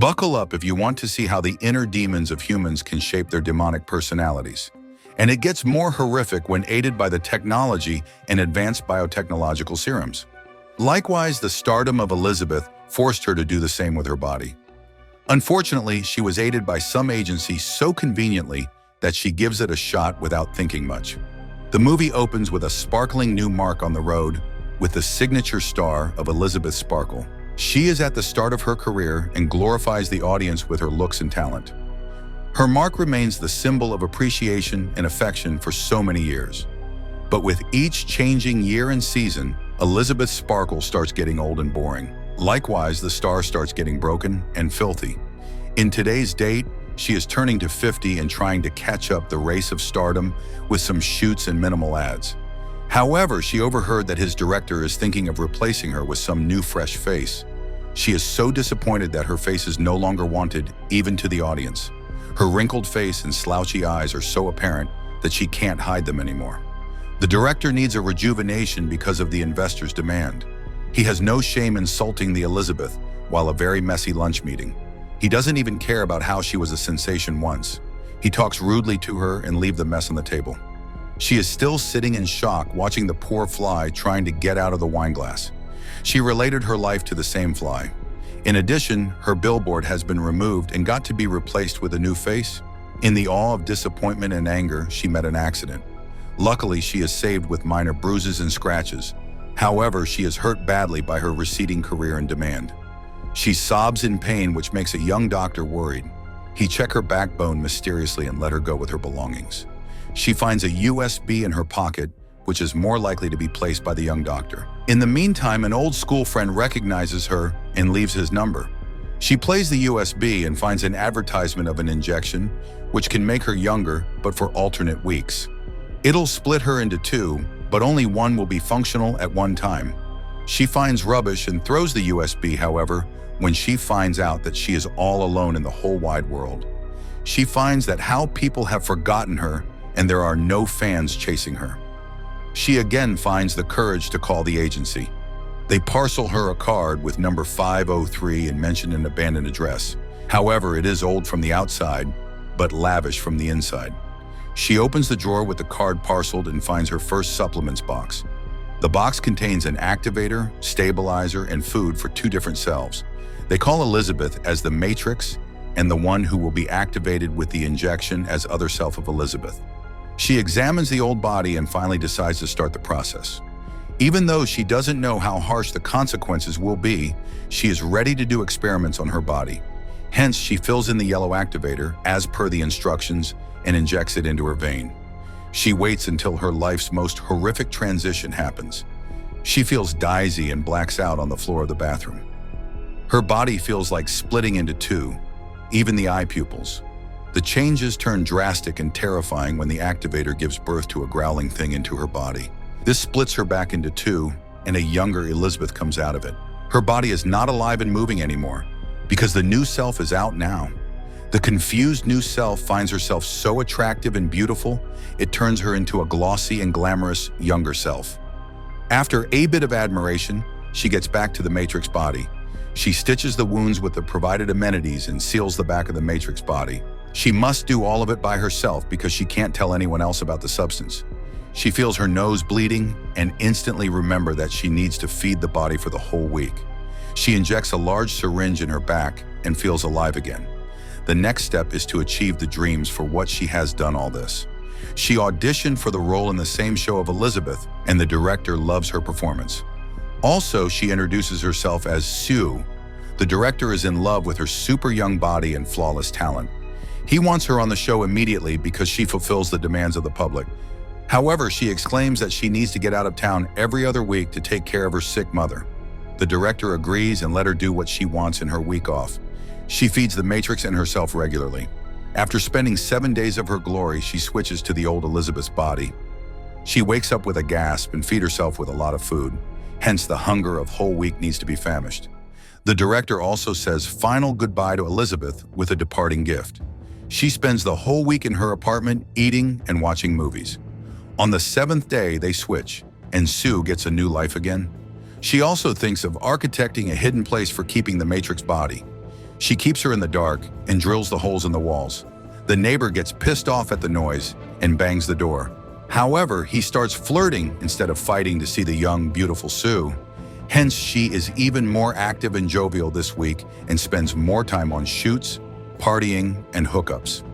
Buckle up if you want to see how the inner demons of humans can shape their demonic personalities. And it gets more horrific when aided by the technology and advanced biotechnological serums. Likewise, the stardom of Elizabeth forced her to do the same with her body. Unfortunately, she was aided by some agency so conveniently that she gives it a shot without thinking much. The movie opens with a sparkling new mark on the road with the signature star of Elizabeth Sparkle. She is at the start of her career and glorifies the audience with her looks and talent. Her mark remains the symbol of appreciation and affection for so many years. But with each changing year and season, Elizabeth Sparkle starts getting old and boring. Likewise, the star starts getting broken and filthy. In today's date, she is turning to 50 and trying to catch up the race of stardom with some shoots and minimal ads. However, she overheard that his director is thinking of replacing her with some new fresh face. She is so disappointed that her face is no longer wanted, even to the audience. Her wrinkled face and slouchy eyes are so apparent that she can't hide them anymore. The director needs a rejuvenation because of the investors' demand. He has no shame insulting the Elizabeth while a very messy lunch meeting. He doesn't even care about how she was a sensation once. He talks rudely to her and leaves the mess on the table. She is still sitting in shock, watching the poor fly trying to get out of the wine glass. She related her life to the same fly. In addition, her billboard has been removed and got to be replaced with a new face. In the awe of disappointment and anger, she met an accident. Luckily, she is saved with minor bruises and scratches. However, she is hurt badly by her receding career and demand. She sobs in pain, which makes a young doctor worried. He checks her backbone mysteriously and let her go with her belongings. She finds a USB in her pocket, which is more likely to be placed by the young doctor. In the meantime, an old school friend recognizes her and leaves his number. She plays the USB and finds an advertisement of an injection, which can make her younger, but for alternate weeks. It'll split her into two, but only one will be functional at one time. She finds rubbish and throws the USB, however, when she finds out that she is all alone in the whole wide world. She finds that how people have forgotten her and there are no fans chasing her. She again finds the courage to call the agency. They parcel her a card with number 503 and mention an abandoned address. However, it is old from the outside, but lavish from the inside. She opens the drawer with the card parceled and finds her first supplements box. The box contains an activator, stabilizer, and food for two different selves. They call Elizabeth as the Matrix and the one who will be activated with the injection as other self of Elizabeth. She examines the old body and finally decides to start the process. Even though she doesn't know how harsh the consequences will be, she is ready to do experiments on her body. Hence, she fills in the yellow activator as per the instructions and injects it into her vein. She waits until her life's most horrific transition happens. She feels dizzy and blacks out on the floor of the bathroom. Her body feels like splitting into two, even the eye pupils. The changes turn drastic and terrifying when the activator gives birth to a growling thing into her body. This splits her back into two, and a younger Elizabeth comes out of it. Her body is not alive and moving anymore, because the new self is out now. The confused new self finds herself so attractive and beautiful, it turns her into a glossy and glamorous younger self. After a bit of admiration, she gets back to the Matrix body. She stitches the wounds with the provided amenities and seals the back of the Matrix body. She must do all of it by herself because she can't tell anyone else about the substance. She feels her nose bleeding and instantly remembers that she needs to feed the body for the whole week. She injects a large syringe in her back and feels alive again. The next step is to achieve the dreams for what she has done all this. She auditioned for the role in the same show of Elizabeth, and the director loves her performance. Also, she introduces herself as Sue. The director is in love with her super young body and flawless talent. He wants her on the show immediately because she fulfills the demands of the public. However, she exclaims that she needs to get out of town every other week to take care of her sick mother. The director agrees and let her do what she wants in her week off. She feeds the Matrix and herself regularly. After spending 7 days of her glory, she switches to the old Elizabeth's body. She wakes up with a gasp and feeds herself with a lot of food. Hence, the hunger of whole week needs to be famished. The director also says final goodbye to Elizabeth with a departing gift. She spends the whole week in her apartment eating and watching movies. On the 7th day, they switch, and Sue gets a new life again. She also thinks of architecting a hidden place for keeping the Matrix body. She keeps her in the dark and drills the holes in the walls. The neighbor gets pissed off at the noise and bangs the door. However, he starts flirting instead of fighting to see the young, beautiful Sue. Hence, she is even more active and jovial this week and spends more time on shoots, partying, and hookups.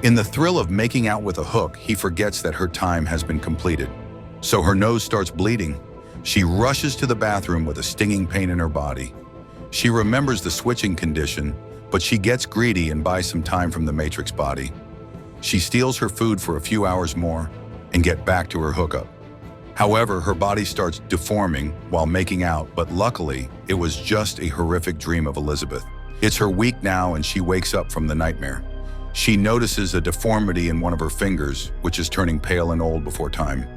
In the thrill of making out with a hook, he forgets that her time has been completed. So her nose starts bleeding. She rushes to the bathroom with a stinging pain in her body. She remembers the switching condition, but she gets greedy and buys some time from the Matrix body. She steals her food for a few hours more and gets back to her hookup. However, her body starts deforming while making out, but luckily, it was just a horrific dream of Elizabeth. It's her week now and she wakes up from the nightmare. She notices a deformity in one of her fingers, which is turning pale and old before time.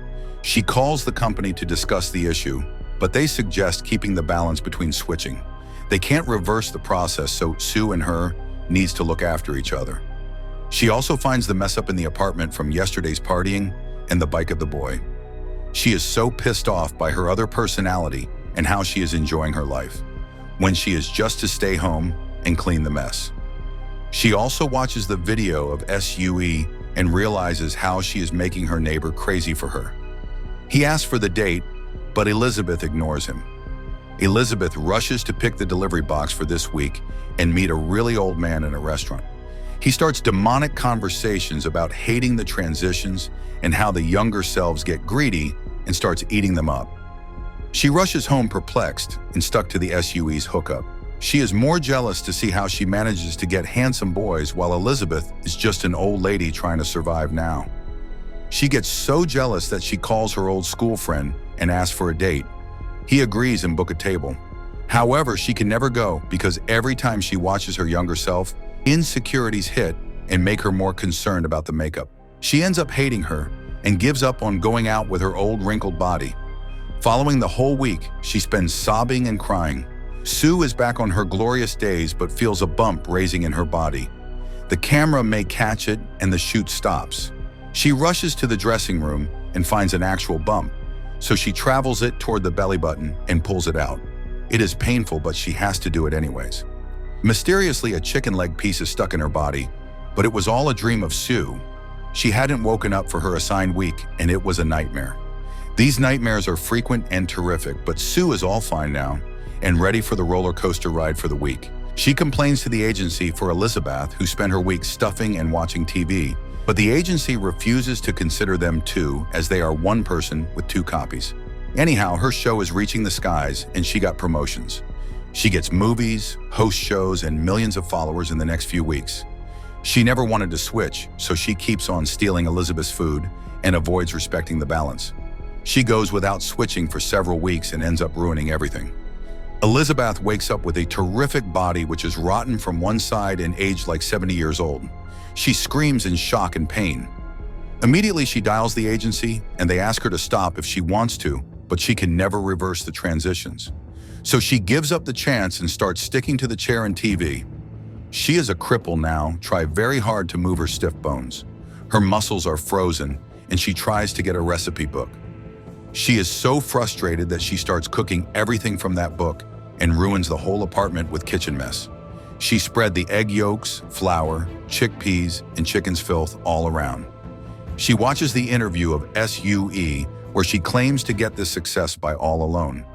She calls the company to discuss the issue, but they suggest keeping the balance between switching. They can't reverse the process, so Sue and her needs to look after each other. She also finds the mess up in the apartment from yesterday's partying and the bike of the boy. She is so pissed off by her other personality and how she is enjoying her life, when she is just to stay home and clean the mess. She also watches the video of SUE and realizes how she is making her neighbor crazy for her. He asks for the date, but Elizabeth ignores him. Elizabeth rushes to pick the delivery box for this week and meet a really old man in a restaurant. He starts demonic conversations about hating the transitions and how the younger selves get greedy and starts eating them up. She rushes home perplexed and stuck to the SUE's hookup. She is more jealous to see how she manages to get handsome boys while Elizabeth is just an old lady trying to survive now. She gets so jealous that she calls her old school friend and asks for a date. He agrees and book a table. However, she can never go because every time she watches her younger self, insecurities hit and make her more concerned about the makeup. She ends up hating her and gives up on going out with her old wrinkled body. Following the whole week, she spends sobbing and crying. Sue is back on her glorious days but feels a bump raising in her body. The camera may catch it and the shoot stops. She rushes to the dressing room and finds an actual bump, so she travels it toward the belly button and pulls it out. It is painful, but she has to do it anyways. Mysteriously, a chicken leg piece is stuck in her body, but it was all a dream of Sue. She hadn't woken up for her assigned week, and it was a nightmare. These nightmares are frequent and terrific, but Sue is all fine now and ready for the roller coaster ride for the week. She complains to the agency for Elizabeth, who spent her week stuffing and watching TV, but the agency refuses to consider them two as they are one person with two copies. Anyhow, her show is reaching the skies and she got promotions. She gets movies, host shows, and millions of followers in the next few weeks. She never wanted to switch, so she keeps on stealing Elizabeth's food and avoids respecting the balance. She goes without switching for several weeks and ends up ruining everything. Elizabeth wakes up with a terrific body which is rotten from one side and aged like 70 years old. She screams in shock and pain. Immediately she dials the agency and they ask her to stop if she wants to, but she can never reverse the transitions. So she gives up the chance and starts sticking to the chair and TV. She is a cripple now, try very hard to move her stiff bones. Her muscles are frozen and she tries to get a recipe book. She is so frustrated that she starts cooking everything from that book and ruins the whole apartment with kitchen mess. She spread the egg yolks, flour, chickpeas, and chicken's filth all around. She watches the interview of SUE where she claims to get this success by all alone.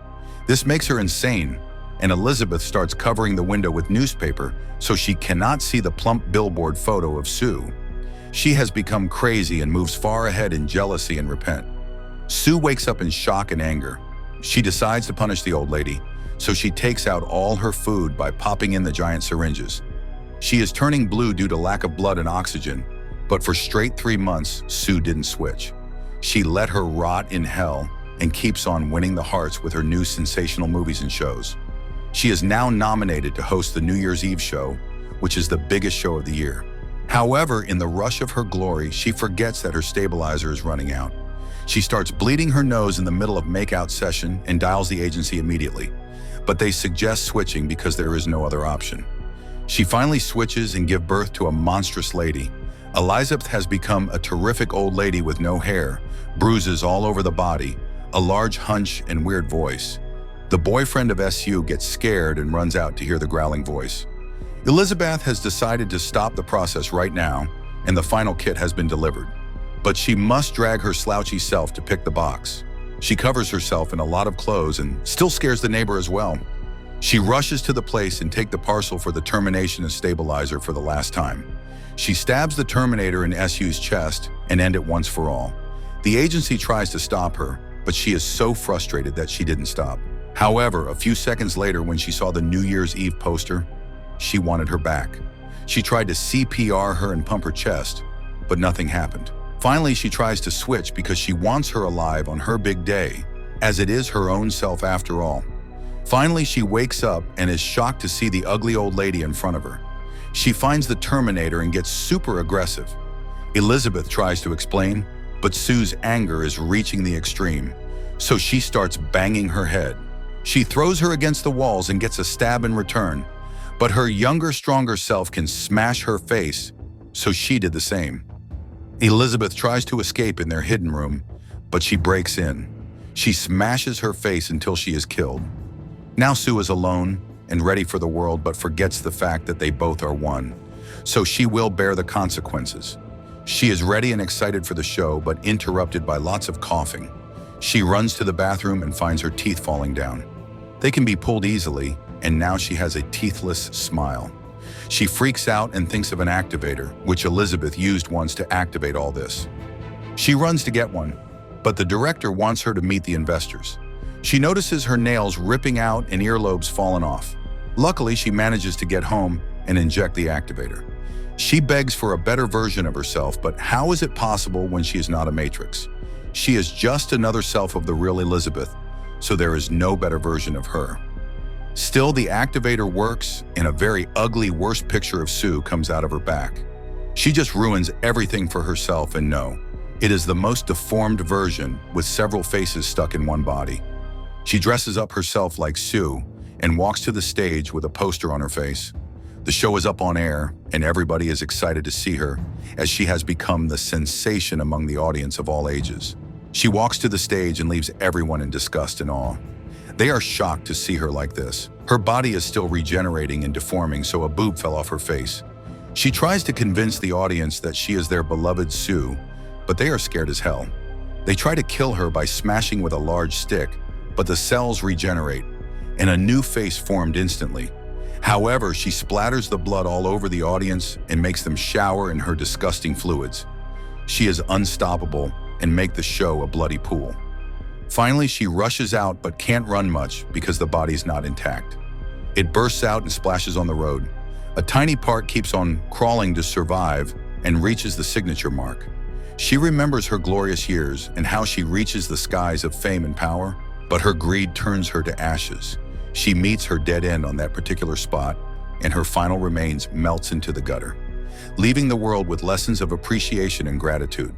This makes her insane, and Elizabeth starts covering the window with newspaper so she cannot see the plump billboard photo of Sue. She has become crazy and moves far ahead in jealousy and repent. Sue wakes up in shock and anger. She decides to punish the old lady, so she takes out all her food by popping in the giant syringes. She is turning blue due to lack of blood and oxygen, but for straight 3 months, Sue didn't switch. She let her rot in hell and keeps on winning the hearts with her new sensational movies and shows. She is now nominated to host the New Year's Eve show, which is the biggest show of the year. However, in the rush of her glory, she forgets that her stabilizer is running out. She starts bleeding her nose in the middle of makeout session and dials the agency immediately, but they suggest switching because there is no other option. She finally switches and gives birth to a monstrous lady. Elizabeth has become a terrific old lady with no hair, bruises all over the body, a large hunch and weird voice. The boyfriend of SU gets scared and runs out to hear the growling voice. Elizabeth has decided to stop the process right now, and the final kit has been delivered. But she must drag her slouchy self to pick the box. She covers herself in a lot of clothes and still scares the neighbor as well. She rushes to the place and takes the parcel for the termination and stabilizer for the last time. She stabs the Terminator in SU's chest and ends it once for all. The agency tries to stop her, but she is so frustrated that she didn't stop. However, a few seconds later when she saw the New Year's Eve poster, she wanted her back. She tried to CPR her and pump her chest, but nothing happened. Finally, she tries to switch because she wants her alive on her big day, as it is her own self after all. Finally, she wakes up and is shocked to see the ugly old lady in front of her. She finds the Terminator and gets super aggressive. Elizabeth tries to explain, but Sue's anger is reaching the extreme, so she starts banging her head. She throws her against the walls and gets a stab in return, but her younger, stronger self can smash her face, so she did the same. Elizabeth tries to escape in their hidden room, but she breaks in. She smashes her face until she is killed. Now Sue is alone and ready for the world, but forgets the fact that they both are one, so she will bear the consequences. She is ready and excited for the show, but interrupted by lots of coughing. She runs to the bathroom and finds her teeth falling down. They can be pulled easily, and now she has a teethless smile. She freaks out and thinks of an activator, which Elizabeth used once to activate all this. She runs to get one, but the director wants her to meet the investors. She notices her nails ripping out and earlobes falling off. Luckily, she manages to get home and inject the activator. She begs for a better version of herself, but how is it possible when she is not a Matrix? She is just another self of the real Elizabeth, so there is no better version of her. Still, the activator works, and a very ugly worst picture of Sue comes out of her back. She just ruins everything for herself, and no, it is the most deformed version with several faces stuck in one body. She dresses up herself like Sue and walks to the stage with a poster on her face. The show is up on air, and everybody is excited to see her, as she has become the sensation among the audience of all ages. She walks to the stage and leaves everyone in disgust and awe. They are shocked to see her like this. Her body is still regenerating and deforming, so a boob fell off her face. She tries to convince the audience that she is their beloved Sue, but they are scared as hell. They try to kill her by smashing with a large stick, but the cells regenerate, and a new face formed instantly. However, she splatters the blood all over the audience and makes them shower in her disgusting fluids. She is unstoppable and makes the show a bloody pool. Finally, she rushes out but can't run much because the body's not intact. It bursts out and splashes on the road. A tiny part keeps on crawling to survive and reaches the signature mark. She remembers her glorious years and how she reaches the skies of fame and power, but her greed turns her to ashes. She meets her dead end on that particular spot, and her final remains melts into the gutter, leaving the world with lessons of appreciation and gratitude.